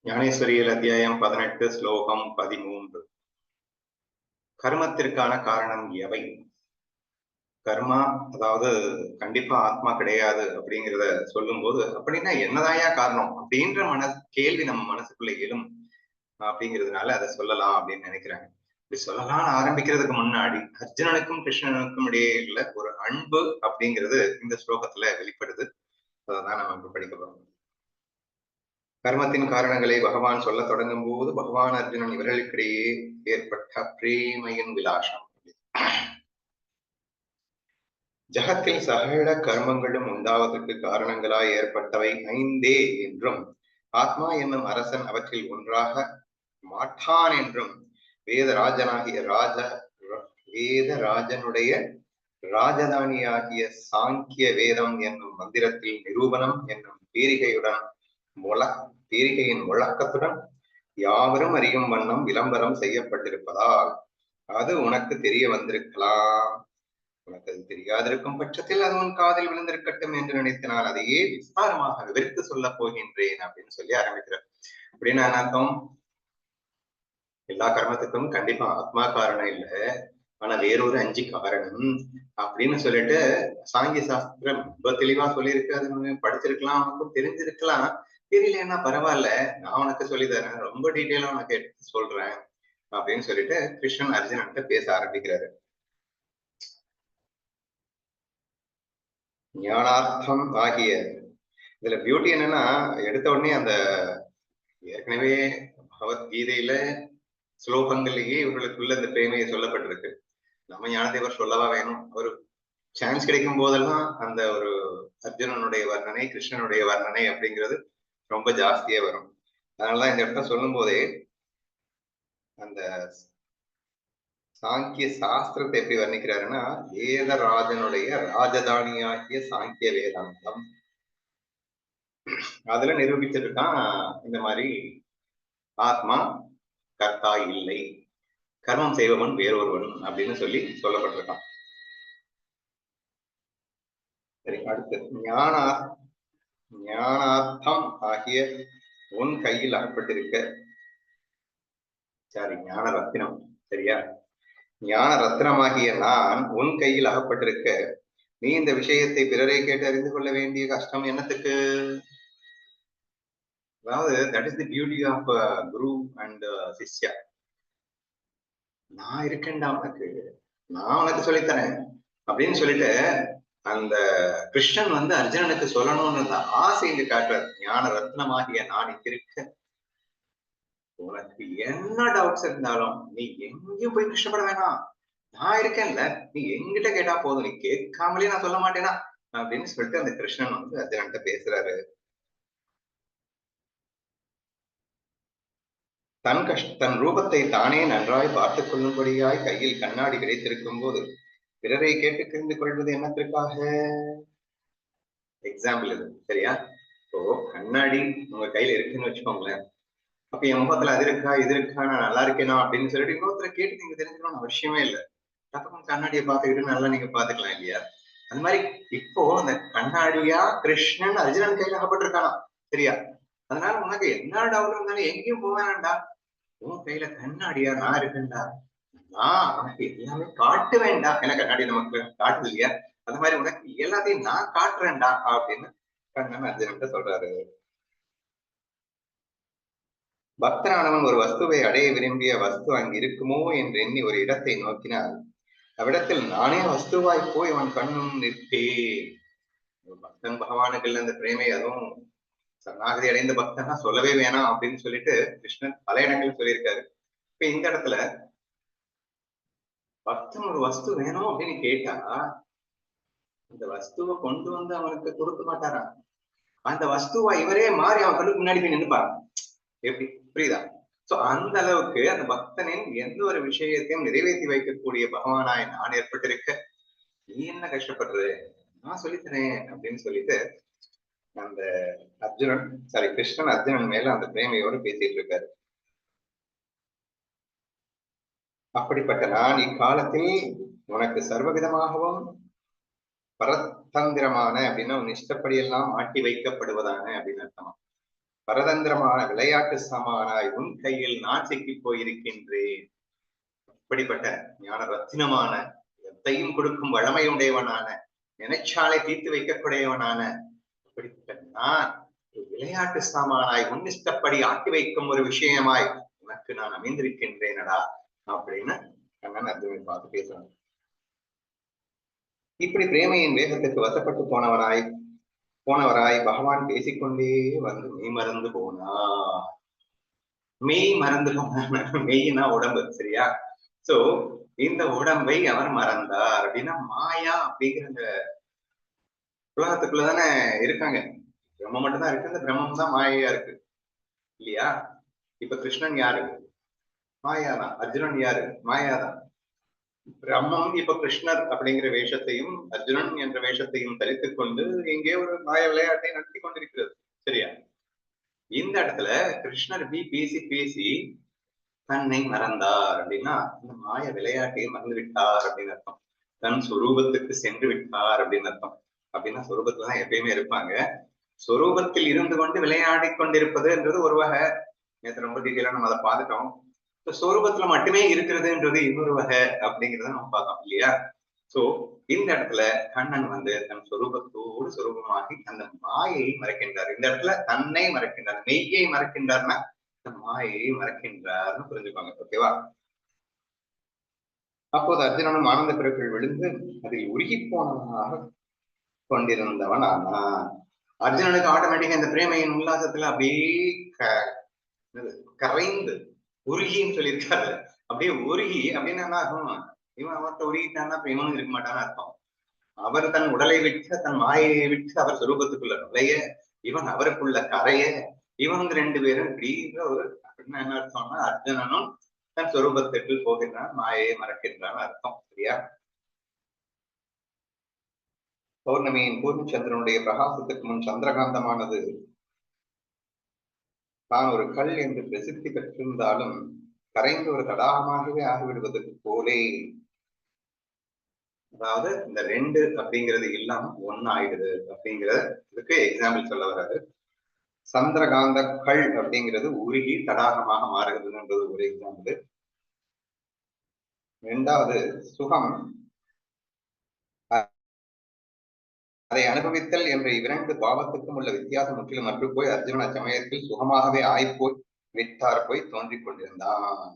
ஞானேஸ்வரியில் அத்தியாயம் 18 ஸ்லோகம் 13. கர்மத்திற்கான காரணம் எவை? கர்மா அதாவது கண்டிப்பா ஆத்மா கிடையாது அப்படிங்கிறத சொல்லும் போது, அப்படின்னா என்னதாயா காரணம் அப்படின்ற கேள்வி நம்ம மனசுக்குள்ள எழும் அப்படிங்கிறதுனால அதை சொல்லலாம் அப்படின்னு நினைக்கிறாங்க. இப்படி சொல்லலாம்னு ஆரம்பிக்கிறதுக்கு முன்னாடி அர்ஜுனனுக்கும் கிருஷ்ணனுக்கும் இடையே உள்ள ஒரு அன்பு அப்படிங்கிறது இந்த ஸ்லோகத்துல வெளிப்படுது. அதான் நம்ம இப்ப படிக்க போறோம். கர்மத்தின் காரணங்களை பகவான் சொல்ல தொடங்கும் போது பகவான் அர்ஜுனன் இவர்களுக்கிடையே ஏற்பட்ட பிரேமையின் விலாசம். ஜகத்தில் சகல கர்மங்களும் உண்டாவதற்கு காரணங்களாய் ஏற்பட்டவை 5 என்றும் ஆத்மா என்னும் அரசன் அவற்றில் ஒன்றாக மாட்டான் என்றும் வேதராஜனுடைய ராஜதானியாகிய சாங்கிய வேதம் என்னும் மந்திரத்தில் நிரூபணம் என்னும் பீரிகையின் முழக்கத்துடன் யாவரும் அறியும் வண்ணம் விளம்பரம் செய்யப்பட்டிருப்பதால் அது உனக்கு தெரிய வந்திருக்கலாம். உனக்கு அது தெரியாதிருக்கும் பட்சத்தில் அது உன் காதில் விழுந்திருக்கட்டும் என்று நினைத்து நான் அதையே விஸ்தாரமாக விவரித்து சொல்ல போகின்றேன் அப்படின்னு சொல்லி ஆரம்பிக்கிறேன். அப்படின்னு அர்த்தம், எல்லா கர்மத்துக்கும் கண்டிப்பா ஆத்மா காரணம் இல்லை, ஆனா வேறொரு 5 காரணம் அப்படின்னு சொல்லிட்டு சாங்கிய சாஸ்திரம் ரொம்ப தெளிவா சொல்லியிருக்கு. அது படிச்சிருக்கலாம், உனக்கும் தெரிஞ்சிருக்கலாம். தெரியலன்னா பரவாயில்ல, நான் உனக்கு சொல்லித்தரேன், ரொம்ப டீட்டெயிலா உனக்கு எடுத்து சொல்றேன் அப்படின்னு சொல்லிட்டு கிருஷ்ணன் அர்ஜுனன்ட்ட பேச ஆரம்பிக்கிறாரு. ஞானார்த்தம் ஆகிய இதுல பியூட்டி என்னன்னா, எடுத்த உடனே அந்த ஏற்கனவே பகவத்கீதையில ஸ்லோகங்கள்லயே இவர்களுக்குள்ள இந்த பிரேமையை சொல்லப்பட்டிருக்கு. நம்ம ஞானதேவர் சொல்லவா வேணும்? ஒரு சான்ஸ் கிடைக்கும் போதெல்லாம் அந்த ஒரு அர்ஜுனனுடைய வர்ணனை, கிருஷ்ணனுடைய வர்ணனை அப்படிங்கிறது ரொம்ப ஜாஸ்தியா வரும். அதனாலதான் இந்த இடத்த சொல்லும் போதே அந்த சாங்கிய சாஸ்திரத்தை எப்படி வர்ணிக்கிறாருன்னா, வேதராஜனுடைய ராஜதானியாகிய சாங்கிய வேதாந்தம் அதுல நிரூபிச்சிருக்கான். இந்த மாதிரி ஆத்மா கர்த்தா இல்லை, கர்மம் செய்பவன் வேறொருவன் அப்படின்னு சொல்லப்பட்டிருக்கான். சரி, அடுத்து ஞானார்த்தம் ஆகிய உன் கையில் அகப்பட்டிருக்க, சாரி ஞான ரத்தினம், சரியா? ஞான ரத்னமாகிய நான் உன் கையில் அகப்பட்டிருக்க நீ இந்த விஷயத்தை பிறரை கேட்டு அறிந்து கொள்ள வேண்டிய கஷ்டம் என்னத்துக்கு? அதாவது that is the beauty of guru and shishya. நான் இருக்கேன்டா உனக்கு, நான் உனக்கு சொல்லித்தரேன் அப்படின்னு சொல்லிட்டு அந்த கிருஷ்ணன் அர்ஜுனனுக்கு சொல்லணும்னு அந்த ஆசை இங்கு காட்டுறாரு. ஞான ரத்னமாகிய நான் இங்க இருக்க, உனக்கு என்ன டவுட்ஸ் இருந்தாலும் நீ எங்கேயும் போய் கஷ்டப்பட வேணாம், நான் இருக்கேன்ல, நீ எங்கிட்ட கேட்டா போதும், நீ கேட்காமலே நான் சொல்ல மாட்டேனா அப்படின்னு சொல்லிட்டு அந்த கிருஷ்ணன் அர்ஜுனன்ட்ட பேசுறாரு. தன் ரூபத்தை தானே நன்றாய் பார்த்துக் கொள்ளும்படியாய் கையில் கண்ணாடி கிடைத்திருக்கும் போது பிறரை கேட்டு தெரிந்து கொள்வது என்னத்திற்காக? எக்ஸாம்பிள் இது, சரியா? இப்போ கண்ணாடி உங்க கையில இருக்குன்னு வச்சுக்கோங்களேன். அப்ப என் முகத்துல அது இருக்கா இது இருக்கா, நான் நல்லா இருக்கேனா அப்படின்னு சொல்லிட்டு இன்னொருத்தரை கேட்டு நீங்க தெரிஞ்சுக்கணும்னு அவசியமே இல்லை. டக்குனு கண்ணாடியை பார்த்துக்கிட்டு நல்லா நீங்க பாத்துக்கலாம் இல்லையா? அந்த மாதிரி இப்போ அந்த கண்ணாடியா கிருஷ்ணன் அர்ஜுனன் கையில அகப்பட்டிருக்கானா, சரியா? அதனால உனக்கு என்ன டவுட் இருந்தாலும் எங்கேயும் போக வேண்டாம்டா, உன் கையில கண்ணாடியா நான் இருக்கேன்டா, நான் உனக்கு எல்லாமே காட்டு வேண்டாம். ஏன்னா கண்ணாடி நமக்கு காட்டுது இல்லையா? அந்த மாதிரி உனக்கு எல்லாத்தையும் நான் காட்டுறேன்டா அப்படின்னு கண்ணன் அர்ஜுனன் சொல்றாரு. பக்தனானவன் ஒரு வஸ்துவை அடைய விரும்பிய வஸ்து அங்கு இருக்குமோ என்று எண்ணி ஒரு இடத்தை நோக்கினால் அவ்விடத்தில் நானே வஸ்துவாய் போய் அவன் கண்ணும் நிற்பேன். பக்தன் பகவானுக்குள்ள அந்த பிரேமை, அதுவும் சரணாகதி அடைந்த பக்தன்னா சொல்லவே வேணாம் அப்படின்னு சொல்லிட்டு கிருஷ்ணன் பல இடங்கள் சொல்லியிருக்காரு. இப்ப இந்த இடத்துல பக்தன் ஒரு வஸ்து வேணும் அப்படின்னு கேட்டா அந்த வஸ்துவை கொண்டு அவனுக்கு கொடுக்க மாட்டாரா? அந்த வஸ்துவா இவரே மாறி அவன் கண்ணுக்கு முன்னாடி போய் நின்னுப்பாரு. எப்படி, புரியுதா? சோ அந்த அளவுக்கு அந்த பக்தனின் எந்த ஒரு விஷயத்தையும் நிறைவேற்றி வைக்கக்கூடிய பகவானாய் நான் ஏற்பட்டிருக்க நீ என்ன கஷ்டப்படுறது, நான் சொல்லித்தரேன் அப்படின்னு சொல்லிட்டு அந்த கிருஷ்ணன் அர்ஜுனன் மேல அந்த பிரேமையோடு பேசிட்டு இருக்காரு. அப்படிப்பட்ட நான் இக்காலத்தில் உனக்கு சர்வவிதமாகவும் பரதந்திரமான அப்படின்னா உன் இஷ்டப்படியெல்லாம் ஆட்டி வைக்கப்படுவதான அப்படின்னு அர்த்தமா. பரதந்திரமான விளையாட்டு சாமானாய் உன் கையில் நான் சிக்கி போயிருக்கின்றேன். இப்படிப்பட்ட ஞான ரத்தினமான, எத்தையும் கொடுக்கும் வளமையுடையவனான, நினைச்சாலை தீர்த்து வைக்கக்கூடியவனான இப்படிப்பட்ட நான் விளையாட்டு சாமானாய் உன்னிஷ்டப்படி ஆக்கி வைக்கும் ஒரு விஷயமாய் உனக்கு நான் அமைந்திருக்கின்றேனடா அப்படின்னு கண்ணன் அர்ஜுனனை பார்த்து பேசுறான். இப்படி பிரேமையின் வேகத்துக்கு வசப்பட்டு போனவராய் பகவான் பேசிக்கொண்டே வந்து மெய் மறந்து போனா. மெய் மறந்து போன, மெய்னா உடம்பு, சரியா? சோ இந்த உடம்பை அவர் மறந்தார் அப்படின்னா மாயா அப்படிங்கிற அந்த உலகத்துக்குள்ளதானே இருக்காங்க. பிரம்மம் மட்டும்தான் இருக்கு, இந்த பிரம்மம் தான் மாயையா இருக்கு இல்லையா? இப்ப கிருஷ்ணன் யாரு? மாயாதான். அர்ஜுனன் யாரு? மாயாதான். பிரம்மம் இப்ப கிருஷ்ணர் அப்படிங்கிற வேஷத்தையும் அர்ஜுனன் என்ற வேஷத்தையும் தரித்துக் கொண்டு எங்கே ஒரு மாய விளையாட்டை நடத்தி கொண்டிருக்கிறது, சரியா? இந்த இடத்துல கிருஷ்ணர் பேசி பேசி தன்னை மறந்தார் அப்படின்னா இந்த மாய விளையாட்டையும் மறந்து விட்டார் அப்படின்னு அர்த்தம். தன் சொரூபத்துக்கு சென்று விட்டார் அப்படின்னு அர்த்தம். அப்படின்னா சொரூபத்துலதான் எப்பயுமே இருப்பாங்க. சொரூபத்தில் இருந்து கொண்டு விளையாடி கொண்டிருப்பதுன்றது ஒரு வகை. நேற்று ரொம்ப டீட்டெயிலா நம்ம அதை பார்த்துட்டோம். சொரூபத்துல மட்டுமே இருக்கிறதுன்றது இன்னொரு வகை அப்படிங்கிறத நம்ம பார்த்தோம் இல்லையா? சோ இந்த இடத்துல கண்ணன் வந்து தன் சொரூபத்தோடு சொரூபமாகி அந்த மாயையை மறைக்கின்றார். இந்த இடத்துல தன்னை மறைக்கின்றார், மெய்யை மறைக்கின்றார்னா இந்த மாயையை மறைக்கின்றார்னு புரிஞ்சுப்பாங்க. ஓகேவா? அப்போது அர்ஜுனனும் ஆனந்த பிறப்பில் விழுந்து அதில் உருகி போனவனாக கொண்டிருந்தவன் ஆனா. அர்ஜுனனுக்கு ஆட்டோமேட்டிக்கா இந்த பிரேமையின் உல்லாசத்துல அப்படியே கரைந்து உருகின்னு சொல்லியிருக்காரு. அப்படியே உருகி அப்படின்னா என்ன அர்த்தம்? இவன் அவர்கிட்ட உருகிட்டான்னா அப்ப இவனும் இருக்க மாட்டான்னு அர்த்தம். அவர் தன் உடலை விட்டு தன் மாயையை விட்டு அவர் சுரூபத்துக்குள்ள நுழைய, இவன் அவருக்குள்ள கரைய, இவங்க ரெண்டு பேரும் இப்படிங்கிற ஒரு அப்படின்னா என்ன அர்த்தம்னா அர்ஜுனனும் தன் சொரூபத்திற்கு போகின்றான், மாயையை மறக்கின்றான் அர்த்தம், சரியா? பௌர்ணமியின் பூர்ணச்சந்திரனுடைய பிரகாசத்துக்கு முன் சந்திரகாந்தமானது தான் ஒரு கல் என்று பிரசித்தி பெற்றிருந்தாலும் கரைந்து ஒரு தடாகமாகவே ஆகிவிடுவதற்கு போலே, அதாவது இந்த ரெண்டு அப்படிங்கிறது இல்லாம ஒன்னு ஆயிடுது அப்படிங்கிறதுக்கு எக்ஸாம்பிள் சொல்ல வர்றாரு. சந்திரகாந்த கல் அப்படிங்கிறது உருகி தடாகமாக மாறுகிறதுன்றது ஒரு எக்ஸாம்பிள். இரண்டாவது சுகம், அதை அனுபவித்தல் என்ற இரண்டு பாவத்துக்கும் உள்ள வித்தியாசம் முற்றிலும் அற்று போய் அர்ஜுனன் அச்சமயத்தில் சுகமாகவே ஆய்போய் விட்டார் போய் தோன்றிக் கொண்டிருந்தான்.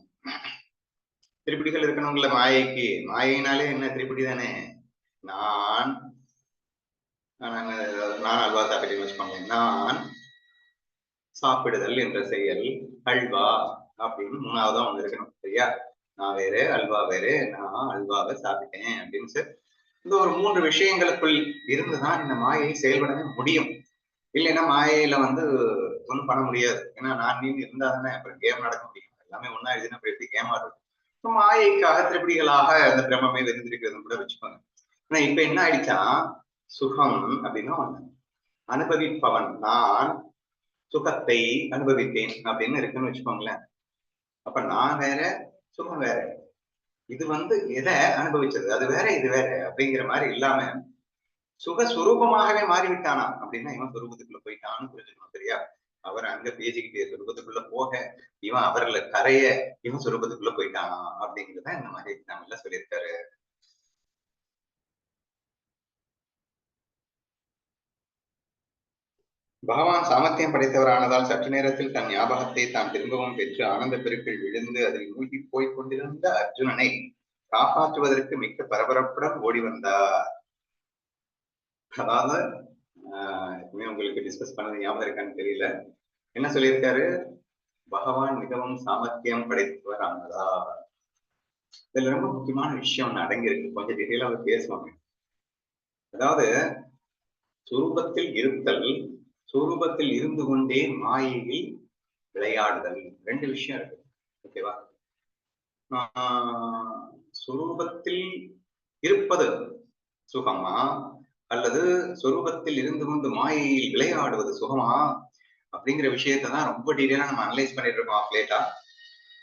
திருப்படிகள் இருக்கணுங்கள மாயைக்கு. மாயினாலே என்ன திருப்படி தானே. நான் அல்வா சாப்பிட்டேன்னு வச்சுக்கோங்க. நான் சாப்பிடுதல் என்ற செயல், அல்வா அப்படின்னு மூணாவதா ஒண்ணு இருக்கணும், சரியா? நான் வேற அல்வா வேற, நான் அல்வாவை சாப்பிட்டேன் அப்படின்னு இந்த ஒரு மூன்று விஷயங்களுக்குள் இருந்துதான் இந்த மாயை செயல்படவே முடியும். இல்லைன்னா மாயையில வந்து ஒண்ணும் பண்ண முடியாது. ஏன்னா நான் நீ இருந்தா தானே அப்புறம் கேம் நடக்க முடியும். எல்லாமே ஒன்னா எழுதினா அப்புறம் எப்படி கேம் ஆடுறது? மாயைக்காக திருப்படிகளாக அந்த பிரம்மே வெறிந்திருக்கிறதுன்னு கூட வச்சுக்கோங்க. ஆனா இப்ப என்ன ஆயிடுச்சா, சுகம் அப்படின்னா ஒண்ணு, அனுபவிப்பவன் நான் சுகத்தை அனுபவித்தேன் அப்படின்னு இருக்குன்னு வச்சுக்கோங்களேன். அப்ப நான் வேற சுகம் வேற. இது வந்து எதை அனுபவிச்சது, அது வேற இது வேற அப்படிங்கிற மாதிரி இல்லாம சுகஸ்வரூபமாகவே மாறிவிட்டானா அப்படின்னா இவன் சொரூபத்துக்குள்ள போயிட்டான்னு புரிஞ்சுக்கணும், சரியா? அவர் அங்க பேசிக்கிட்டே சொரூபத்துக்குள்ள போக, இவன் அவர்ல கரைய, இவன் சொரூபத்துக்குள்ள போயிட்டானா அப்படிங்கிறத இந்த மாதிரி எக்ஸாம்பிள்ல சொல்லியிருக்காரு. பகவான் சாமர்த்தியம் படைத்தவரானதால் சற்று நேரத்தில் தன் ஞாபகத்தை தான் திரும்பவும் பெற்று ஆனந்த பெருக்கில் விழுந்து அதில் மூழ்கி போய் கொண்டிருந்த அர்ஜுனனை காப்பாற்றுவதற்கு மிக்க பரபரப்புடன் ஓடி வந்தார். அதாவது உங்களுக்கு டிஸ்கஸ் பண்ணது ஞாபகம் இருக்கான்னு தெரியல. என்ன சொல்லியிருக்காரு? பகவான் மிகவும் சாமர்த்தியம் படைத்தவர் ஆனதா. இதுல ரொம்ப முக்கியமான விஷயம் ஒண்ணு அடங்கி இருக்கு, கொஞ்சம் டீட்டெயிலா அவர் பேசுவாங்க. அதாவது சுரூபத்தில் இருத்தல், சுரூபத்தில் இருந்து கொண்டே மாயையில் விளையாடுதல், ரெண்டு விஷயம் இருக்கு, ஓகேவா? சுரூபத்தில் இருப்பது சுகமா அல்லது சொரூபத்தில் இருந்து கொண்டு மாயையில் விளையாடுவது சுகமா அப்படிங்கிற விஷயத்தான் ரொம்ப டீட்டெயிலா நம்ம அனலைஸ் பண்ணிட்டு இருக்கோம் ஆஃப் லேட்டா.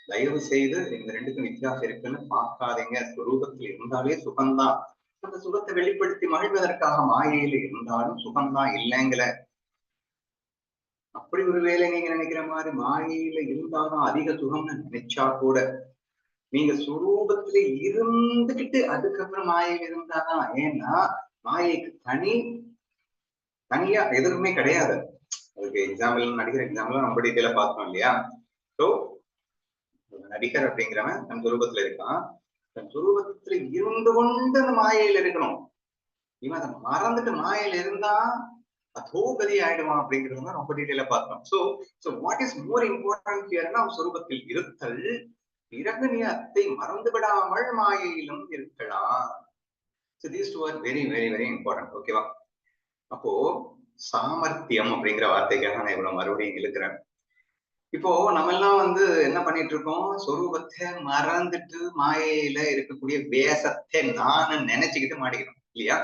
தயவு செய்து இந்த ரெண்டுக்கும் வித்தியாசம் இருக்குன்னு பார்க்காதீங்க. சுரூபத்தில் இருந்தாலே சுகம்தான். அந்த சுகத்தை வெளிப்படுத்தி மகிழ்வதற்காக மாயையில இருந்தாலும் சுகம்தான் இல்லைங்கிற. அப்படி ஒரு வேலை நீங்க நினைக்கிற மாதிரி மாயையில இருந்தாதான் அதிக சுகம்னு நினைச்சா கூட, நீங்க சுரூபத்துல இருந்துகிட்டு அதுக்கப்புறம் மாயையில இருந்தாதான். ஏன்னா மாயைக்கு தனியா எதுவுமே கிடையாது. அதுக்கு எக்ஸாம்பிள் நடிகர் எக்ஸாம்பிள் நம்ம டீட்டெயிலா பார்த்தோம் இல்லையா? சோ நடிகர் அப்படிங்கிறவன் தன் சுரூபத்துல இருக்கான். தன் சுரூபத்துல இருந்து கொண்டு அந்த மாயையில இருக்கணும். இவன் அதை மறந்துட்டு மாயையில இருந்தா அதோகதி ஆயிடுவான் அப்படிங்கிறது ரொம்ப டீட்டெயிலா பார்த்தோம். So what is more important ஹியர்னா சுரூபத்தில் இருத்தல். பிறகு நீ அத்தை மறந்து விடாமல் மாயையிலும் இருக்கலாம். So these two are very very very important. ஓகேவா? அப்போ சாமர்த்தியம் அப்படிங்கிற வார்த்தைக்காக நான் இவ்வளவு மறுபடியும் இழுக்கிறேன். இப்போ நம்ம எல்லாம் என்ன பண்ணிட்டு இருக்கோம்? சொரூபத்தை மறந்துட்டு மாயையில இருக்கக்கூடிய வேஷத்தை நான் நினைச்சுக்கிட்டு மாட்டிக்கிறோம் இல்லையா?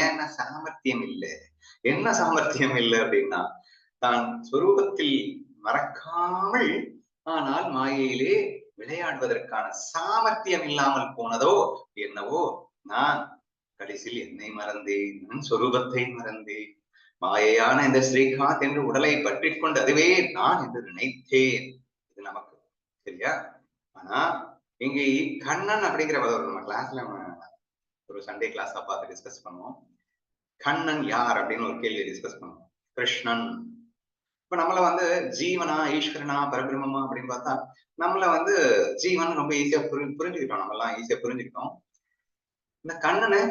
ஏன்னா சாமர்த்தியம் இல்லை. என்ன சாமர்த்தியம் இல்லை அப்படின்னா, தான் சொரூபத்தில் மறக்காமல் ஆனால் மாயையிலே விளையாடுவதற்கான சாமர்த்தியம் இல்லாமல் போனதோ என்னவோ. நான் கடைசியில் என்னை மறந்தேன், நான் சொரூபத்தை மறந்தேன். மாயையான இந்த ஸ்ரீகாந்த் என்று உடலை பற்றி கொண்டு அதுவே நான் என்று நினைத்தேன். இது நமக்கு சரியா? ஆனா இங்க கண்ணன் அப்படிங்கிற நம்ம கிளாஸ்ல ஒரு சண்டே கிளாஸா பார்த்து டிஸ்கஸ் பண்ணுவோம். கண்ணன் யார் அப்படின்னு ஒரு கேள்வி டிஸ்கஸ் பண்ணுவோம். கிருஷ்ணன். இப்ப நம்மள ஜீவனா ஈஸ்வரனா பரபிரம்மமா அப்படின்னு பார்த்தா நம்மள ஜீவன் ரொம்ப ஈஸியா புரிஞ்சுக்கிட்டோம். நம்ம எல்லாம் ஈஸியா புரிஞ்சுக்கிட்டோம். இந்த கண்ணனை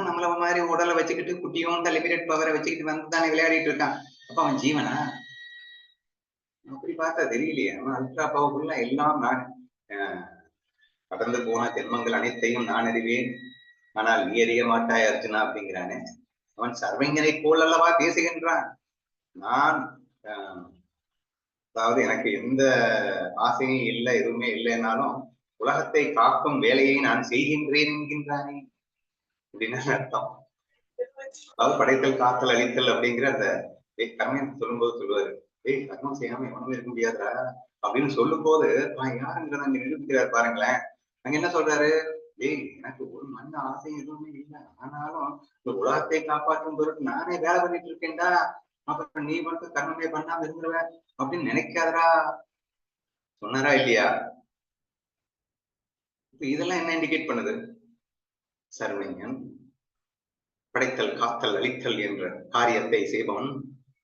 நம்மள மாதிரி உடலை வச்சுக்கிட்டு குட்டியும் லிமிடெட் பவரை வச்சுக்கிட்டு தானே விளையாடிட்டு இருக்கான். அப்ப அவன் ஜீவனா? அப்படி பார்த்தா தெரியலையே. அவன் அல்ட்ரா பவர்ஃபுல்லா எல்லாம் நான் கடந்து போன ஜென்மங்கள் அனைத்தையும் நான் அறிவேன், ஆனால் நீ அறிய மாட்டாய் அர்ஜுனா அப்படிங்கிறானே. அவன் சர்வஞனை போல் அல்லவா பேசுகின்றான். நான் அதாவது எனக்கு எந்த ஆசையும் இல்லை, எதுவுமே இல்லைன்னாலும் உலகத்தை காக்கும் வேலையை நான் செய்கின்றேன் என்கின்றானே அப்படின்னு அர்த்தம். அதாவது படைத்தல் காத்தல் அழித்தல் அப்படிங்கிற அந்த கர்மம் சொல்லும்போது சொல்லுவாரு, கர்மம் செய்யாம எவனும் இருக்க முடியாதா அப்படின்னு சொல்லும் போது நான் யாருங்கிறத அங்க நிரூபிக்கிறார் பாருங்களேன். அங்க என்ன சொல்றாரு? எனக்கு ஒரு மண்ண ஆசை எதுவுமே இல்லை, ஆனாலும் இந்த உலகத்தை காப்பாற்றும் பொருட்டு நானே வேலை பண்ணிட்டு இருக்கேன்டா. அப்புறம் நீ மட்டும் கர்மமே பண்ணாம இருந்துருவ அப்படின்னு நினைக்காதரா சொன்னாரா இல்லையா? இப்ப இதெல்லாம் என்ன இண்டிகேட் பண்ணுது? சர்வஞன், படைத்தல் காத்தல் அழித்தல் என்ற காரியத்தை செய்பவன்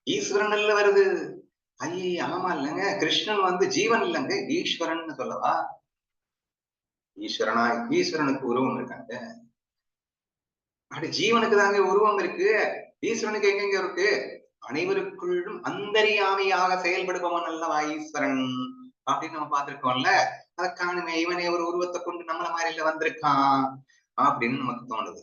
ஈஸ்வரன் அல்ல வருது. ஆமா இல்லைங்க, கிருஷ்ணன் ஜீவன் இல்லைங்க, ஈஸ்வரன் சொல்லவா? ஈஸ்வரனுக்கு உருவம் இருக்காங்க. அப்படி ஜீவனுக்கு தாங்க உருவம் இருக்கு, ஈஸ்வரனுக்கு எங்கெங்க இருக்கு? அனைவருக்குள்ளும் அந்தரியாமையாக செயல்படுபவன் அல்லவா ஈஸ்வரன் அப்படின்னு நம்ம பார்த்திருக்கோம்ல. அதை காணுமே, இவனே ஒரு உருவத்தை கொண்டு நம்மள மாதிரில வந்திருக்கான் அப்படின்னு நமக்கு தோணுது.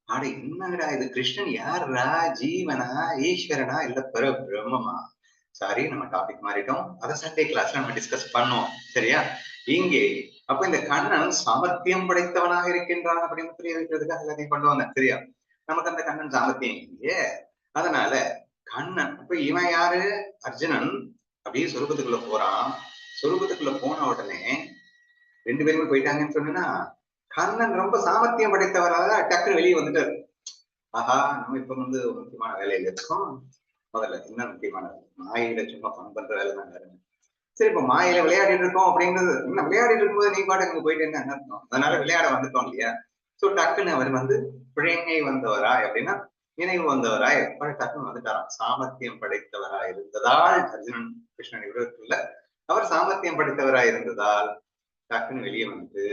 ஆட என்னடா இது, கிருஷ்ணன் யாரா? ஜீவனா, ஈஸ்வரனா, இல்ல பிரம்மமா? சாரி, நம்ம டாபிக் மாறிட்டோம். அதை சண்டே கிளாஸ்ல நம்ம டிஸ்கஸ் பண்ணோம் சரியா? இங்கே அப்ப இந்த கண்ணன் சாமர்த்தியம் படைத்தவனாக இருக்கின்றான் அப்படின்னு புரிய வைக்கிறதுக்காக எல்லாத்தையும் கொண்டு வந்தேன் சரியா? நமக்கு அந்த கண்ணன் சாமர்த்தியம் இல்லையே. அதனால கண்ணன், இப்ப இவன் யாரு? அர்ஜுனன். அப்படியே சொரூபத்துக்குள்ள போறான். சொரூபத்துக்குள்ள போன உடனே ரெண்டு பேருமே போயிட்டாங்கன்னு சொன்னா, கண்ணன் ரொம்ப சாமர்த்தியம் படைத்தவராக டக்குன்னு வெளியே வந்துட்டாரு. ஆஹா, நம்ம இப்ப முக்கியமான வேலையில இருக்கோம். முதல்ல என்ன முக்கியமான மாயில சும்மா பண் பண்ற வேலை தான் வேற. சரி, இப்ப மாயில விளையாடிட்டு இருக்கோம் அப்படிங்கிறது என்ன? விளையாடிட்டு இருக்கும்போது நீ பாட்டு அங்க போயிட்டு என்ன அர்த்தம்? அதனால விளையாட வந்துட்டோம் இல்லையா? சோ டக்குன்னு அவர் பிழைங்கை வந்தவராய் அப்படின்னா நினைவு வந்தவராய் டக்குன்னு வந்துட்டாராம். சாமர்த்தியம் படைத்தவராய் இருந்ததால் அர்ஜுனன் கிருஷ்ணன் விவரத்துல அவர் சாமர்த்தியம் படைத்தவராய் இருந்ததால் டக்குன்னு வெளியே வந்து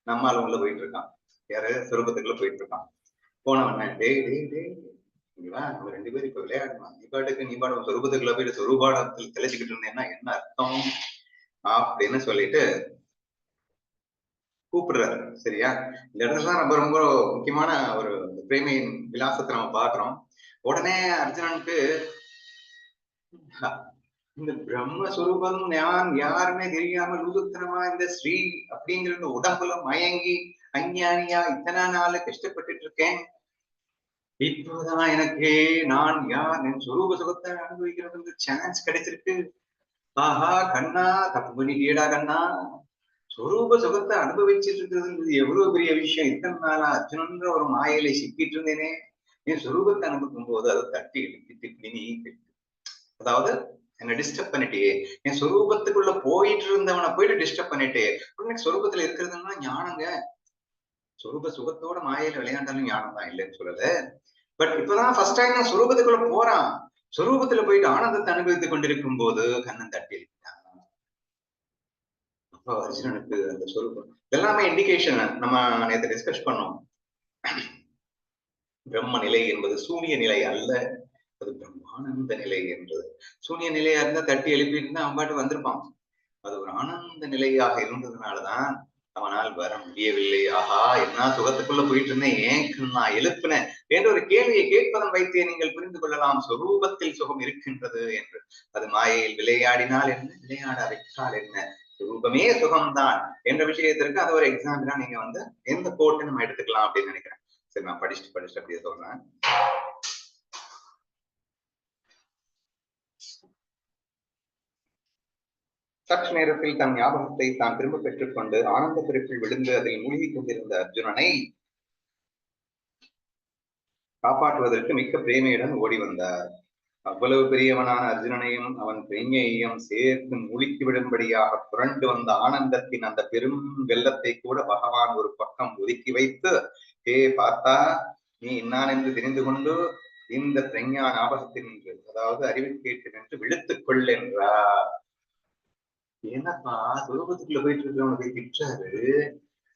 நம்மால உள்ள போயிட்டு இருக்கான். யாரு? சொரூபத்துக்குள்ள போயிட்டு இருக்கான். போனவன நம்ம ரெண்டு பேரும் இப்ப விளையாடுமா, நீ பாட்டுக்கு சொரூபத்துக்குள்ள போயிட்டு சொரூபாடத்தில் தெளிச்சுக்கிட்டு இருந்தேன்னா என்ன அர்த்தம் அப்படின்னு சொல்லிட்டு கூப்பிடுறாரு சரியா? இந்த இடத்துலதான் ரொம்ப ரொம்ப முக்கியமான ஒரு பிரேமையின் விலாசத்தை நம்ம பாக்குறோம். உடனே அர்ஜுனனுக்கு இந்த பிரம்மஸ்வரூபம் நான் யாருமே தெரியாம லூசுத்தனமா இந்த ஸ்ரீ அப்படிங்கிற உடம்புல மயங்கி அஞ்ஞானியா இத்தனை நாள் கஷ்டப்பட்டுட்டு இருக்கேன். இப்போதான் எனக்கு நான் யார், என் சொரூப சுகத்தை அனுபவிக்கிறது சான்ஸ் கிடைச்சிருக்கு. ஆஹா கண்ணா, தப்பு பண்ணிட்டேடா கண்ணா. சொரூப சுகத்தை அனுபவிச்சுட்டு இருக்கிறது எவ்வளவு பெரிய விஷயம். இத்தனை நாளா அர்ஜுனன்ற ஒரு மாயிலை சிக்கிட்டு இருந்தேனே. என் சொரூபத்தை அனுபவிக்கும் போது அதை தட்டி எழுப்பிட்டு நீ அதாவது என்ன டிஸ்டர்ப் பண்ணிட்டே, என் சொரூபத்துக்குள்ள போயிட்டு இருந்தவனை போயிட்டு டிஸ்டர்ப் பண்ணிட்டே. உடனே சொரூபத்துல இருக்கிறதுன்னா ஞானங்க. சொரூப சுகத்தோட மாயையில விளையாண்டாலும் ஞானம் தான், இல்லைன்னு சொல்லல. பட் இப்பதான் ஃபர்ஸ்ட் டைம் நான் சொரூபத்துக்குள்ள போறான். சொரூபத்துல போயிட்டு ஆனந்தத்தை அனுபவித்துக் கொண்டிருக்கும் போது கண்ணன் தட்டி எழுப்பிட்டான். அப்போ அர்ஜுனனுக்கு அந்த சொரூபம் எல்லாமே இண்டிகேஷன் நம்ம நேற்று டிஸ்கஸ் பண்ணோம். பிரம்ம நிலை என்பது சூனிய நிலை அல்ல, அது பிரம்மானந்த நிலை என்றது. சூனிய நிலையா இருந்தா தட்டி எழுப்பி இருந்தா அவன் பாட்டு வந்திருப்பான். அது ஒரு ஆனந்த நிலையாக இருந்ததுனாலதான் அவனால் வர முடியவில்லை. ஆஹா, என்ன சுகத்துக்குள்ள போயிட்டு இருந்தேன், ஏன் நான் எழுப்பினேன் என்ற ஒரு கேள்வியை கேட்பதன் வைத்தே நீங்கள் புரிந்து கொள்ளலாம் சொரூபத்தில் சுகம் இருக்கின்றது என்று. அது மாயையில் விளையாடினால் என்ன, விளையாடாவிட்டால் என்ன, சுரூபமே சுகம்தான் என்ற விஷயத்திற்கு அது ஒரு எக்ஸாம்பிளா நீங்க வந்து எந்த கோட்டை நம்ம எடுத்துக்கலாம் அப்படின்னு நினைக்கிறேன். சரி, நான் படிச்சுட்டு அப்படியே சொல்றேன். சற்று நேரத்தில் தன் ஞாபகத்தை தான் திரும்ப பெற்றுக் கொண்டு ஆனந்த பெருக்கில் விழுந்து அதில் மூழ்கிக் கொண்டிருந்த அர்ஜுனனை காப்பாற்றுவதற்கு மிக்க பிரேமையுடன் ஓடி வந்தார். அவ்வளவு பெரியவனான அர்ஜுனனையும் அவன் பிரேமையையும் சேர்த்து மூழ்கி விடும்படியாக புரண்டு வந்த ஆனந்தத்தின் அந்த பெரும் வெள்ளத்தை கூட பகவான் ஒரு பக்கம் ஒதுக்கி வைத்து, பார்த்தா, நீ இன்னான் என்று தெரிந்து கொண்டு இந்த பிரஞா ஞாபகத்தில் நின்று, அதாவது அறிவிக்கேட்டு நின்று விழுத்துக் கொள் என்றார். என்னப்பா சொரூபத்துக்குள்ள போயிட்டு இருக்கிறவங்க போய் திட்டாரு,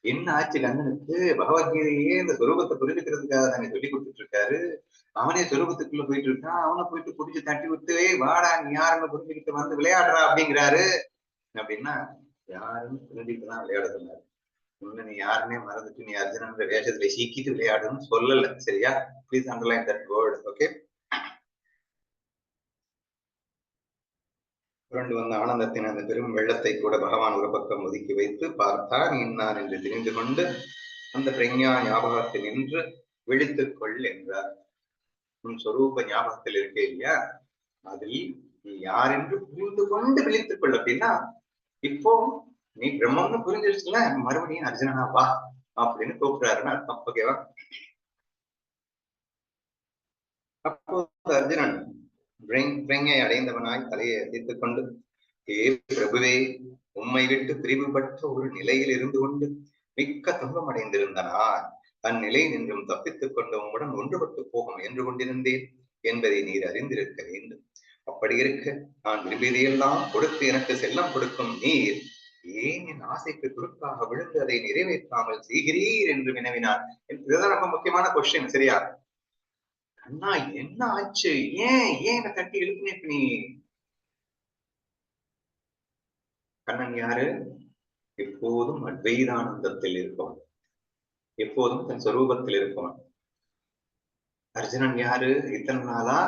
என்ன ஆச்சு கண்ணனுக்கு? பகவத்கீதையே இந்த சொரூபத்தை புரிஞ்சுக்கிறதுக்காக தானே சொல்லி கொடுத்துட்டு இருக்காரு. அவனே சொரூபத்துக்குள்ள போயிட்டு இருக்கான், அவனை போயிட்டு புடிச்சு தட்டி விட்டு வாடா நீ யாருன்னு புரிஞ்சுக்கிட்டு வந்து விளையாடுறா அப்படிங்கிறாரு. அப்படின்னா யாருன்னு புரிஞ்சுக்கிட்டுதான் விளையாட சொன்னாரு. இன்னும் நீ யாருன்னே மறந்துட்டு நீ அர்ஜுனன்ற வேஷத்துல சீக்கிட்டு விளையாடுன்னு சொல்லல. சரியா? Please underline that word. Okay. புரண்டு வந்த ஆனந்தத்தின் அந்த பெரும் வெள்ளத்தை கூட பகவான் ஒரு பக்கம் ஒதுக்கி வைத்து, பார்த்தான் இன்னார் என்று தெரிந்து கொண்டு அந்த பிரஞா ஞாபகத்தில் நின்று விழித்துக் கொள் என்றார். உன் சொரூப ஞாபகத்தில் இருக்கே இல்லையா, அதில் நீ யார் என்று புரிந்து கொண்டு விழித்துக் கொள். அப்படின்னா இப்போ நீ பிரம்மம்னு புரிஞ்சிருச்சுல, மறுபடியும் அர்ஜுனனா வா அப்படின்னு கூப்பிடுறாருன்னு அர்த்தம். ஓகேவா? அப்போது அர்ஜுனன் பிரஞை அடைந்தவனாய் தலையை அசைத்துக் கொண்டு, பிரபுவே, உம்மை விட்டு பிரிவுபட்ட ஒரு நிலையில் இருந்து கொண்டு மிக்க துன்பம் அடைந்திருந்தனார் அந்நிலை நின்றும் தப்பித்துக் கொண்டு உம்முடன் ஒன்றுபட்டு போகும் என்று கொண்டிருந்தேன் என்பதை நீர் அறிந்திருக்க வேண்டும். அப்படி இருக்க நான் விரும்பியதையெல்லாம் கொடுத்து எனக்கு செல்லம் கொடுக்கும் நீர் ஏன் என் ஆசைக்கு குறுக்காக விழுந்து அதை நிறைவேற்றாமல் செய்கிறீர் என்று வினவினார். இதுதான் ரொம்ப முக்கியமான கொஸ்டின். சரியா? அண்ணா என்ன ஆச்சு, ஏன் என்னை தட்டி எழுப்பினே நீ? கண்ணன் யாரு? எப்போதும் அத்வைதானந்தத்தில் இருப்பவன், எப்போதும் தன் சொரூபத்தில் இருப்பவன். அர்ஜுனன் யாரு? இத்தனை நாளா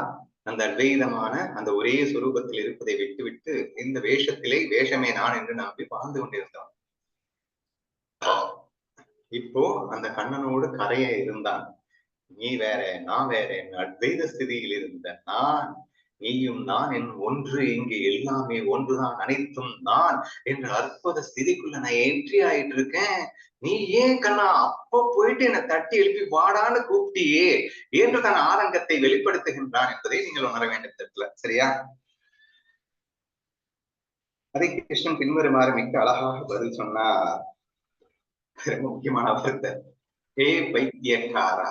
அந்த அத்வைதமான அந்த ஒரே சொரூபத்தில் இருப்பதை விட்டுவிட்டு இந்த வேஷத்திலே வேஷமே நான் என்று நம்பி வாழ்ந்து கொண்டிருந்தவன். இப்போ அந்த கண்ணனோடு கரைய இருந்தான். நீ வேற நான் வேற, அத்வைத ஸ்திதியில் இருந்த நான் நீயும் நான் என் ஒன்று, இங்கு எல்லாமே ஒன்றுதான், அனைத்தும் நான் என்ற அற்புத ஸ்திதிக்குள்ள நான் என்ட்ரி ஆயிட்டு இருக்கேன். நீ ஏன் கண்ணா அப்போ போயிட்டு என்னை தட்டி எழுப்பி வாடான்னு கூப்பிட்டியே என்று தன் ஆதங்கத்தை வெளிப்படுத்துகின்றான் என்பதை நீங்கள் உணர வேண்டிய. சரியா? அதை கிருஷ்ணன் பின்வருமாறு மிக்க அழகாக பதில் சொன்னா, ரொம்ப முக்கியமான வார்த்தை, ஹே பைத்தியக்காரா.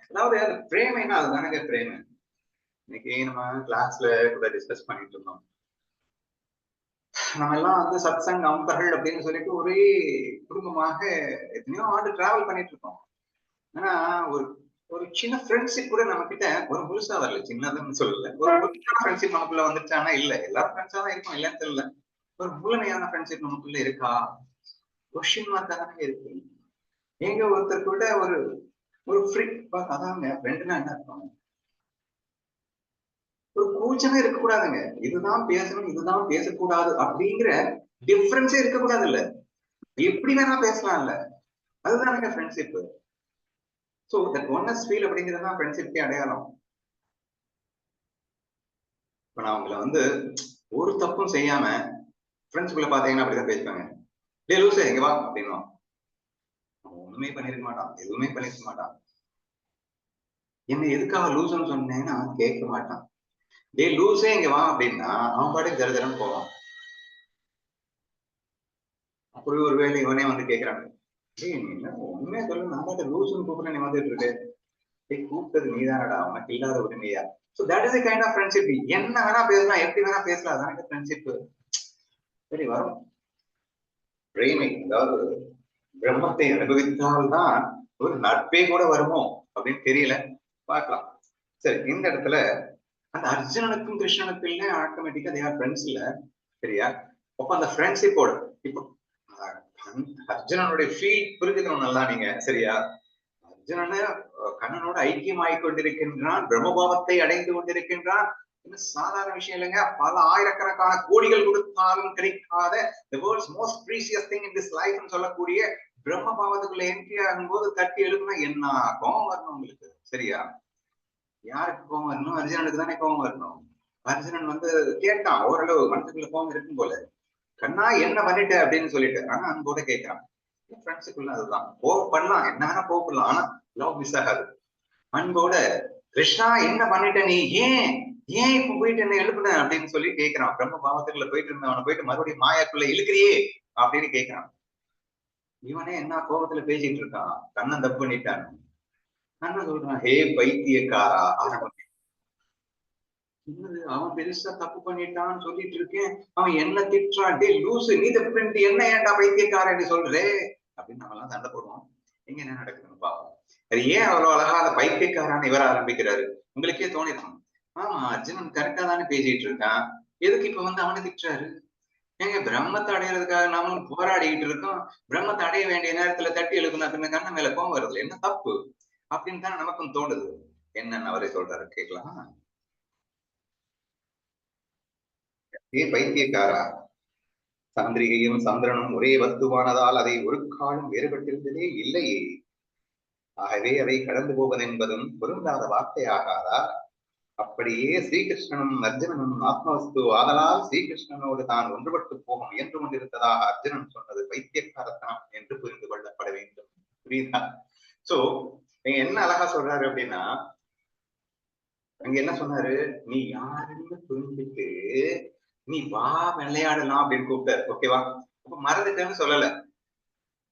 அதாவது அந்த பிரேமைனா அதுதானங்க பிரேமை. இன்னைக்கு நம்ம கிளாஸ்ல கூட டிஸ்கஸ் பண்ணிட்டு இருந்தோம். நம்ம எல்லாம் வந்து சத்சங் அம்பர்கள் அப்படின்னு சொல்லிட்டு ஒரே குடும்பமாக எத்தனையோ ஆண்டு டிராவல் பண்ணிட்டு இருக்கோம். ஆனா ஒரு ஒரு சின்ன ஃப்ரெண்ட்ஷிப் கூட நம்ம கிட்ட ஒரு முழுசா வரல. சின்னதுன்னு சொல்லல, ஒரு ஃப்ரெண்ட்ஷிப் நமக்குள்ள வந்துட்டானா? இல்ல, எல்லாரும் ஃப்ரெண்ட்ஸா தான் இருக்கும், இல்லன்னு தெரியல. ஒரு முழுமையான ஃப்ரெண்ட்ஷிப் நமக்குள்ள இருக்கா? கொஸ்டின் மார்க்கா தானே இருக்கு. எங்க ஒருத்தர் கூட ஒரு ஒரு ஃப்ரீ, அதாங்க ஃப்ரெண்ட்னா என்ன இருக்கும்? ஒரு கூச்சமே இருக்கக்கூடாதுங்க. இதுதான் பேசணும், இதுதான் பேசக்கூடாது அப்படிங்கிற டிஃபரன்ஸே இருக்கக்கூடாது. இல்ல, எப்படி வேணா பேசலாம். இல்ல, அதுதானுங்க friendship. So that oneness feel அப்படிங்கிறது தான் ஃப்ரெண்ட்ஷிப்கே அடையாளம். இப்ப நான் உங்களை வந்து ஒரு தப்பும் செய்யாம ஃப்ரெண்ட்ஸ்குள்ள பாத்தீங்கன்னா அப்படிதான் பேசுவாங்க. டே லூசு எங்க வா அப்படின்னும். அவன் ஒண்ணுமே பண்ணிருக்க மாட்டான், எதுவுமே பண்ணிருக்க மாட்டான். என்ன எதுக்காக லூசுன்னு சொன்னேன்னு அவன் கேட்க மாட்டான். டே லூஸே இங்க வா அப்படின்னா அவன் பாட்டுக்கு தருதரன்னு போவான். அப்படி ஒரு வேலை இவனே வந்து கேட்கிறாங்க, ஏய் நீ என்ன உண்மையா சொல்லு, நான் பாட்டு லூசுன்னு கூப்பிட நீ வந்துட்டு இருக்கு, டேய் கூப்பிட்டது நீதானடா, உனக்கு இல்லாத உரிமையா? So that is a kind of friendship. என்ன வேணா பேசலாம், எப்படி வேணா பேசலாம், அதான் ஃப்ரெண்ட்ஷிப். சரி வரும் பிரேமை, அதாவது பிரம்மத்தை அனுபவித்தால்தான் ஒரு நட்பே கூட வருமோ அப்படின்னு தெரியல, பார்க்கலாம். சரி, இந்த இடத்துல அந்த அர்ஜுனனுக்கும் கிருஷ்ணனுக்கும் இல்ல ஆட்டோமேட்டிக்கா தே ஆர் ஃப்ரெண்ட்ஸ் இல்ல, சரியா? அப்ப அந்த ஃப்ரெண்ட்ஷிப்போட இப்போ அர்ஜுனனுடைய ஃபீல் புரிஞ்சுக்கணும் நல்லா நீங்க, சரியா? அர்ஜுனன் கண்ணனோட ஐக்கியமாய் கொண்டிருக்கின்றான், பிரம்மபாவத்தை அடைந்து கொண்டிருக்கின்றான். இன்னும் சாதாரண விஷயம் இல்லைங்க, பல ஆயிரக்கணக்கான கோடிகள் கொடுத்தாலும் கிடைக்காத the world's most precious thing in this life சொல்லக்கூடிய பிரம்ம பாவத்துக்குள்ள என்ட்ரி ஆகும்போது தட்டி எழுப்புனா என்ன கோபம் வரணும் உங்களுக்கு, சரியா? யாருக்கு கோபம் வரணும்? அர்ஜுனனுக்கு தானே கோபம் வரணும். அர்ஜுனன் வந்து கேட்டான், ஓரளவு மனசுக்குள்ள கோபம் இருக்கும் போல, கண்ணா என்ன பண்ணிட்ட அப்படின்னு சொல்லிட்டு. ஆனா அன்போட கேட்கிறான். ஃப்ரெண்ட்ஸுக்குள்ள அதுதான், கோவம் பண்ணலாம், என்ன வேணா கோவப்படலாம், ஆனா லவ் மிஸ் ஆகாது. அன்போட கிருஷ்ணா என்ன பண்ணிட்ட நீ, ஏன் ஏன் இப்ப போயிட்டு என்ன எழுப்புன அப்படின்னு சொல்லி கேட்கிறான். பிரம்ம பாவத்துக்குள்ள போயிட்டு இருந்தவனை போயிட்டு மறுபடியும் மாயாக்குள்ள இழுக்கிறியே அப்படின்னு கேட்கிறான். இவனே என்ன கோபத்துல பேசிட்டு இருக்கான், கண்ணன் தப்பு பண்ணிட்டான். கண்ணன் சொல்றான், ஹே பைத்தியக்காரா, அவன் பெருசா தப்பு பண்ணிட்டான்னு சொல்லிட்டு இருக்கேன், அவன் என்ன திட்டுறான், டே லூசு நீ தப்பு பண்ணிட்டு என்ன ஏன்டா பைத்தியக்காரன்னு சொல்றே அப்படின்னு நம்ம எல்லாம் சண்டை போடுவோம். எங்க என்ன நடக்குதுன்னு பாப்போம். அது ஏன் அவ்வளவு அழகா அந்த பைத்தியக்காரான்னு இவர ஆரம்பிக்கிறாரு? உங்களுக்கே தோணிடும், ஆமா அர்ஜுனன் கரெக்டா தானே பேசிட்டு இருக்கான், எதுக்கு இப்ப வந்து அவனை திட்டுறாரு? ஏங்க பிரம்மத்தை அடையிறதுக்காக நாமளும் போராடிக்கிட்டு இருக்கோம், பிரம்மத்தை அடைய வேண்டிய நேரத்துல தட்டி எழுப்புனா பின்ன கண்ண மேல கோவம் வருது, என்ன தப்பு அப்படின்னு தானே நமக்கும் தோணுது. என்னன்னு அவரே சொல்றாரு, கேட்கலாம். ஏ பைத்தியக்காரா, சந்திரிகையும் சந்திரனும் ஒரே வஸ்துவானதால் அதை ஒரு காலம் வேறுபட்டிருந்ததே இல்லையே, ஆகவே அதை கடந்து போவது என்பதும் பொருந்தாத வார்த்தையாகாதா? அப்படியே ஸ்ரீகிருஷ்ணனும் அர்ஜுனனும் ஆத்மவஸ்து ஆதலால் ஸ்ரீகிருஷ்ணனோடு தான் ஒன்றுபட்டு போக முயன்று கொண்டிருந்ததாக அர்ஜுனன் சொன்னது பைத்தியக்காரத்தனம் என்று புரிந்து கொள்ளப்பட வேண்டும். புரியுதா? சோ என்ன அழகா சொல்றாரு அப்படின்னா, அங்க என்ன சொன்னாரு, நீ யாருன்னு புரிஞ்சுட்டு நீ வா விளையாடலாம் அப்படின்னு கூப்பிட்டாரு, ஓகேவா? அப்ப மறந்துட்டேன்னு சொல்லல.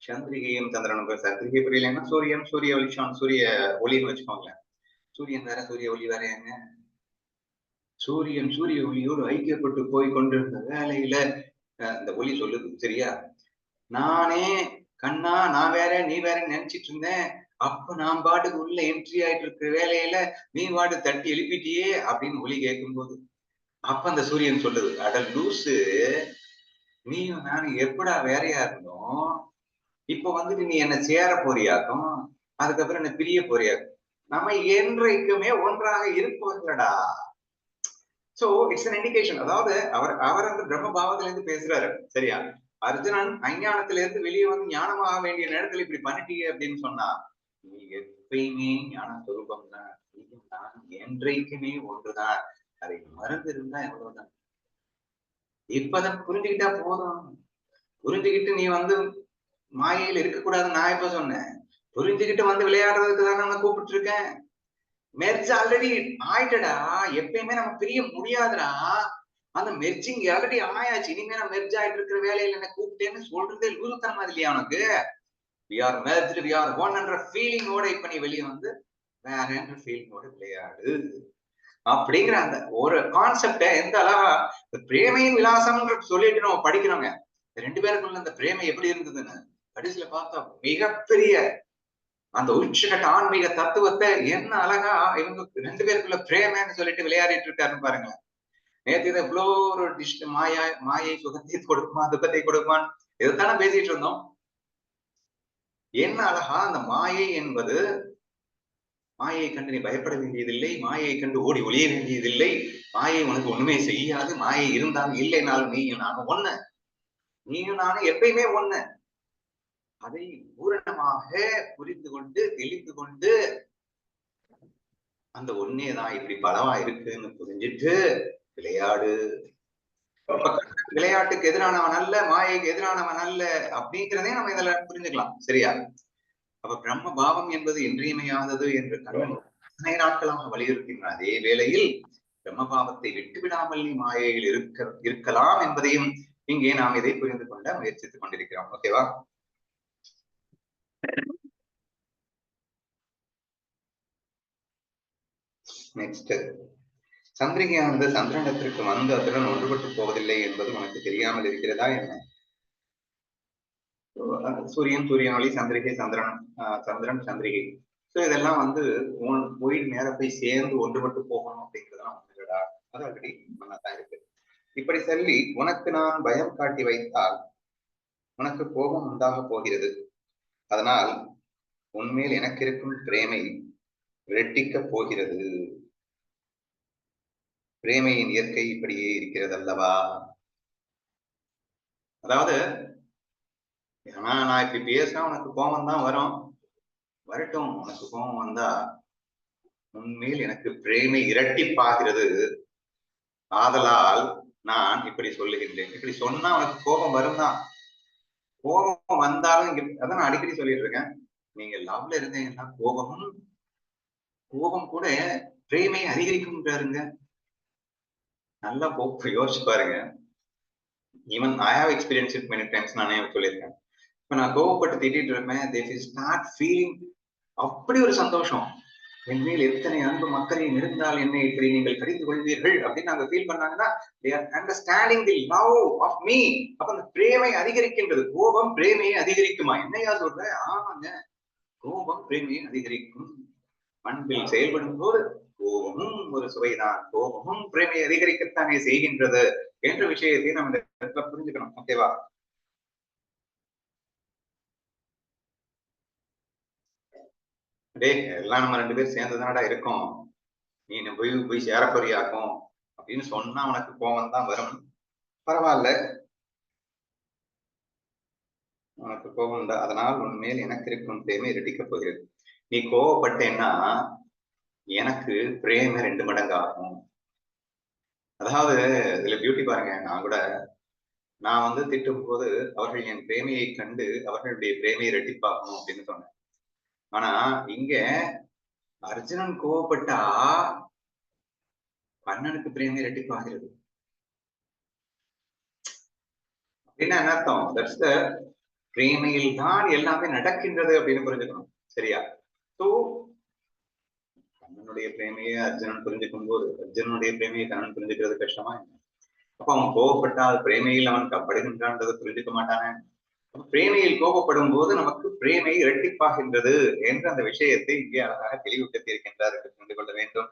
சந்திரிகையும் சந்திரனும், சந்திரிகை புரியலன்னா சூரியன், சூரிய வெளிச்சம், சூரிய ஒளின்னு வச்சுக்கோங்களேன். சூரியன் வேற சூரிய ஒளி வேற ஏங்க? சூரியன் சூரிய ஒளியோடு ஐக்கியப்பட்டு போய் கொண்டிருந்த வேலையில இந்த ஒளி சொல்லுது, சரியா? நானே கண்ணா நான் வேற நீ வேற நினைச்சிட்டு இருந்தேன், அப்ப நான் பாட்டுக்கு உள்ள என்ட்ரி ஆயிட்டு இருக்கிற வேலையில நீ பாட்டு தட்டி எழுப்பிட்டியே அப்படின்னு ஒளி கேட்கும்போது, அப்ப அந்த சூரியன் சொல்லுது, அட லூசு, நீயும் நானும் எப்படா வேறையா இருந்தோம், இப்ப வந்துட்டு நீ என்ன சேர போறியாக்கும், அதுக்கப்புறம் என்ன பிரிய போறியாக்கும், நம்ம என்றைக்குமே ஒன்றாக இருப்பவர்களடா. So it's an indication. அதாவது அவர் அந்த பிரம்ம பாவத்துல இருந்து பேசுறாரு, சரியா? அர்ஜுனன் அஞ்ஞானத்துல இருந்து வெளியே வந்து ஞானமாக வேண்டிய நேரத்துல இப்படி பண்ணிட்டீங்க அப்படின்னு சொன்னா, நீ எப்பயுமே ஞான சொரூபம் தான், நீயும் நானும் என்றைக்குமே ஒன்றுதான், அதை மறந்து இருந்தா எவ்வளவுதான். இப்பதான் புரிஞ்சுக்கிட்டா போதும். புரிஞ்சுக்கிட்டு நீ வந்து மாயையில் இருக்கக்கூடாதுன்னு நான் இப்ப சொன்னேன், புரிஞ்சுக்கிட்டு வந்து விளையாடுறதுக்கு தானே நான் கூப்பிட்டு இருக்கேன். மெர்ஜ் ஆல்ரெடி ஆயிட்டடா, எப்பயுமே நம்ம பிரிய முடியாதுடா, அந்த மெர்ஜிங் ஆல்ரெடி ஆயாச்சு, இனிமே நான் மெர்ஜ் ஆயிட்டு இருக்கிற வேலையில என்ன கூப்பிட்டேன்னு சொல்றதே லூசுத்தனமா இல்லையா உனக்கு? we are merged, we are one என்ற ஃபீலிங்கோட இப்ப நீ வெளியே வந்து வேற என்ற ஃபீலிங்கோட விளையாடு அப்படிங்கிற அந்த ஒரு கான்செப்ட எந்த அழகா பிரேமையின் விலாசம் சொல்லிட்டு நம்ம படிக்கிறோங்க. ரெண்டு பேருக்குள்ள அந்த பிரேமை எப்படி இருந்ததுன்னு கடைசியில பார்த்தா மிகப்பெரிய அந்த உச்சகட்ட ஆன்மீக தத்துவத்தை என்ன அழகா இவங்க ரெண்டு பேருக்குள்ள பிரேமன்னு சொல்லிட்டு விளையாடிட்டு இருக்காருன்னு பாருங்க. நேற்று இதை இவ்வளோ ஒரு டிஷ் மாயை சுகத்தை கொடுக்குமா துக்கத்தை கொடுக்குமான் இதைத்தானே பேசிட்டு இருந்தோம். என்ன அழகா அந்த மாயை என்பது, மாயை கண்டு நீ பயப்பட வேண்டியதில்லை, மாயை கண்டு ஓடி ஒளிய வேண்டியதில்லை, மாயை உனக்கு ஒண்ணுமே செய்யாது, மாயை இருந்தாலும் இல்லைனாலும் நீயும் நானும் ஒண்ணு, நீயும் நானும் எப்பயுமே ஒண்ணு. அதை பூரணமாக புரிந்து கொண்டு தெளிந்து கொண்டு அந்த ஒன்னேதான் இப்படி பலமா இருக்குன்னு புரிஞ்சிட்டு விளையாடு. விளையாட்டுக்கு எதிரானவன் அல்ல, மாயைக்கு எதிரானவன் அல்ல அப்படிங்கிறதே நம்ம இதுல புரிஞ்சுக்கலாம், சரியா? அப்ப பிரம்ம பாவம் என்பது இன்றியமையாதது என்று கண்ணன் நாட்களாக வலியுறுத்தினார். அதே வேளையில் பிரம்மபாவத்தை விட்டுவிடாமல் நீ மாயையில் இருக்கலாம் என்பதையும் இங்கே நாம் இதை புரிந்து கொள்ள முயற்சித்துக் கொண்டிருக்கிறோம். ஓகேவா? நெக்ஸ்ட், சந்திரிகையானது சந்திரனிடத்திற்கு வந்து அதுடன் ஒன்றுபட்டு போவதில்லை என்பது உனக்கு தெரியாமல் இருக்கிறதா என்ன? சூரியன், சூரியன் ஒளி, சந்திரிகை, சந்திரன், சந்திரன், சந்திரிகை. ஸோ இதெல்லாம் வந்து போய் நேர போய் சேர்ந்து ஒன்றுபட்டு போகணும் அப்படிங்கிறதெல்லாம் ஒன்றுடா. அது ஆல்ரெடி தான் இருக்கு. இப்படி சொல்லி உனக்கு நான் பயம் காட்டி வைத்தால் உனக்கு கோபம் உண்டாக போகிறது. அதனால் உன்மேல் எனக்கு இருக்கும் பிரேமை ரெட்டிக்கப் போகிறது. பிரேமையின் இயற்கை இப்படியே இருக்கிறது அல்லவா? அதாவது நான் இப்படி பேசுறேன், உனக்கு கோபம் தான் வரும், வரட்டும். உனக்கு கோபம் வந்தா உன்மேல் எனக்கு பிரேமை இரட்டிப்பாகிறது. ஆதலால் நான் இப்படி சொல்லுகின்றேன். இப்படி சொன்னா உனக்கு கோபம் வரும் தான். கோபம் வந்தாலும் அதான் நான் அடிக்கடி சொல்லிட்டு இருக்கேன், நீங்க லவ்ல இருந்தீங்கன்னா கோபம் கூட பிரேமை அதிகரிக்கும்ன்றாருங்க. நல்லா யோசிச்சு பாருங்க. Even I have experience it many times. நானே சொல்லியிருக்கேன். இப்ப நான் கோவப்பட்டு திட்டிட்டு இருப்பேன், they will start feeling அப்படி ஒரு சந்தோஷம். என் மேல் எத்தனை அன்பு மக்களையும் இருந்தால் என்னை இப்படி நீங்கள் கடிந்து கொள்வீர்கள் அப்படின்னு நாங்க ஃபீல் பண்ணாங்கன்னா they are understanding the love of me. அப்ப அந்த பிரேமை அதிகரிக்கின்றது. கோபம் பிரேமையை அதிகரிக்குமா? என்னையா சொல்ற? ஆமாங்க, கோபம் பிரேமையை அதிகரிக்கும். அன்பில் செயல்படும் போது கோபமும் ஒரு சுவைதான். கோபமும் பிரேமையை அதிகரிக்கத்தானே செய்கின்றது என்ற விஷயத்தை நம்ம இந்த இடத்துல புரிஞ்சுக்கணும். ஓகேவா? டே, எல்லாம் நம்ம 2 பேரும் சேர்ந்துதானடா இருக்கோம், நீ போய் சேர போறியாக்கும் அப்படின்னு சொன்னா உனக்கு கோபம் தான் வரும். பரவாயில்ல, உனக்கு கோபம் தான். அதனால் உன்மேல் எனக்கு இருக்கும் பிரேமை இரட்டிக்கப் போகிறது. நீ கோவப்பட்டேன்னா எனக்கு பிரேமை 2 மடங்கு ஆகும். அதாவது இதுல பியூட்டி பாருங்க. நான் வந்து திட்டும் போது அவர்கள் என் பிரேமையை கண்டு அவர்களுடைய பிரேமையை இரட்டிப்பாகணும் அப்படின்னு சொன்னேன். ஆனா இங்க அர்ஜுனன் கோவப்பட்டா கண்ணனுக்கு பிரேமை இரட்டிப்பாகிறது. அப்படின்னா என்ன அர்த்தம்? தட்ஸ் த பிரேமையில் தான் எல்லாமே நடக்கின்றது அப்படின்னு புரிஞ்சுக்கணும். சரியா? சோ கண்ணனுடைய பிரேமையை அர்ஜுனன் புரிஞ்சுக்கும் போது அர்ஜுனனுடைய பிரேமையை கண்ணன் புரிஞ்சுக்கிறது கஷ்டமா என்ன? அப்ப அவன் கோவப்பட்டால் பிரேமையில் அவன் கப்படுகின்றான்றதை புரிஞ்சுக்க மாட்டானே. பிரேமையில் கோபப்படும் போது நமக்கு பிரேமை இரட்டிப்பாகின்றது என்ற அந்த விஷயத்தை இங்கே அழகாக தெளிவுபடுத்தி இருக்கின்றார் என்று புரிந்து கொள்ள வேண்டும்.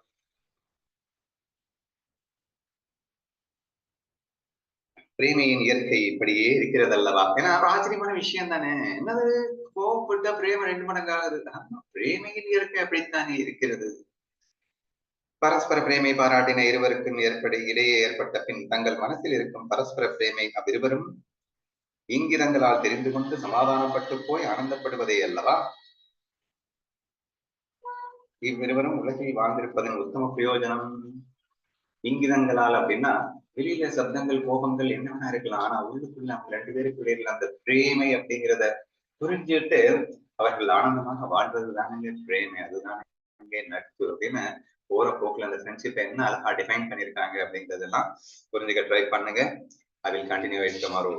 பிரேமையின் இயற்கை இப்படியே இருக்கிறது அல்லவா? ஏன்னா ஆச்சரியமான விஷயம் தானே. என்னது, கோவப்பட்ட பிரேம 2 மடங்காகுது? பிரேமையின் இயற்கை அப்படித்தானே இருக்கிறது. பரஸ்பர பிரேமை பாராட்டின இருவருக்கும் இடையே ஏற்பட்ட பின் தங்கள் மனசில் இருக்கும் பரஸ்பர பிரேமை அவ்விருவரும் இங்கிதங்களால் தெரிந்து கொண்டு சமாதானப்பட்டு போய் ஆனந்தப்படுவதே அல்லவா? இவ்விருவரும் உலகில் வாழ்ந்திருப்பதன் உத்தம பிரயோஜனம். இங்கிதங்களால் அப்படின்னா வெளியில சப்தங்கள், கோபங்கள் என்னென்ன இருக்கலாம், ஆனா உள்ளுக்குள்ள அவங்க 2 பேருக்குள்ள அந்த பிரேமை அப்படிங்கிறத புரிஞ்சுட்டு அவர்கள் ஆனந்தமாக வாழ்வது தானே பிரேமை. அதுதான் நட்பு அப்படின்னு போற போக்குல அந்த ஃப்ரெண்ட்ஷிப்பை என்ன அழகா டிஃபைன் பண்ணியிருக்காங்க அப்படிங்கிறதெல்லாம் புரிஞ்சுக்க ட்ரை பண்ணுங்க. I will continue it tomorrow.